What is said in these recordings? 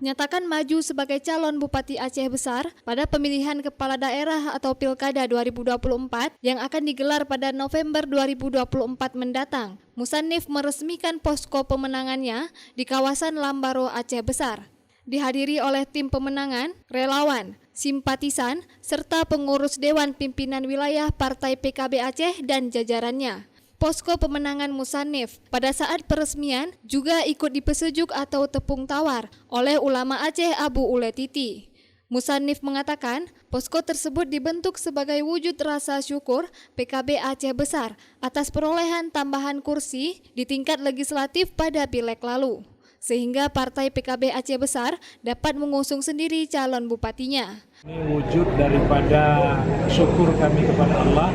nyatakan maju sebagai calon Bupati Aceh Besar pada pemilihan kepala daerah atau Pilkada 2024 yang akan digelar pada November 2024 mendatang. Musannif meresmikan posko pemenangannya di kawasan Lambaro, Aceh Besar. Dihadiri oleh tim pemenangan, relawan, simpatisan, serta pengurus Dewan Pimpinan Wilayah Partai PKB Aceh dan jajarannya. Posko pemenangan Musannif pada saat peresmian juga ikut dipesejuk atau tepung tawar oleh ulama Aceh Abu Uletiti. Musannif mengatakan posko tersebut dibentuk sebagai wujud rasa syukur PKB Aceh Besar atas perolehan tambahan kursi di tingkat legislatif pada Pileg lalu, sehingga Partai PKB Aceh Besar dapat mengusung sendiri calon bupatinya. Ini wujud daripada syukur kami kepada Allah.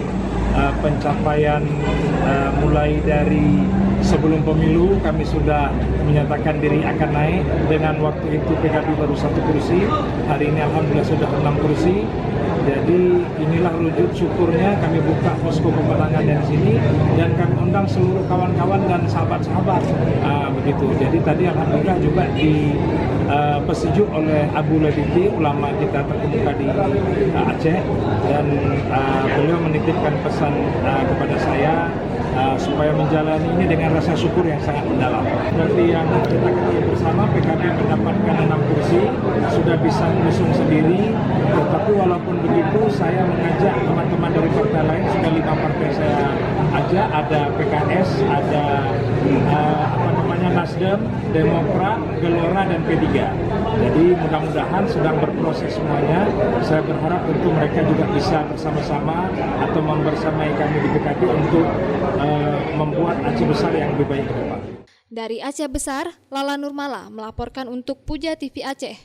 Pencapaian mulai dari sebelum pemilu kami sudah menyatakan diri akan naik. Dengan waktu itu PKB baru 1 kursi, hari ini alhamdulillah sudah 6 kursi. Jadi inilah wujud syukurnya, kami buka posko pemenangan dari sini dan kami undang seluruh kawan-kawan dan sahabat-sahabat begitu. Jadi tadi alhamdulillah juga dipesejuk oleh Abu Uletiti, ulama kita terkemuka di Aceh, dan beliau menitipkan pesan kepada saya supaya menjalani ini dengan rasa syukur yang sangat mendalam. Seperti yang kita ketahui bersama, PKB mendapatkan 6 kursi, sudah bisa mengusung sendiri. Tetapi walaupun begitu, saya mengajak teman-teman dari partai lain, sudah 5 partai saya ajak, ada PKS, ada Nasdem, Demokrat, Gelora, dan P3. Jadi mudah-mudahan sedang berproses semuanya. Saya berharap tentu mereka juga bisa bersama-sama atau membersamai kami di PKB untuk membuat Aceh Besar yang lebih baik ke depan. Dari Aceh Besar, Lala Nurmala melaporkan untuk Puja TV Aceh.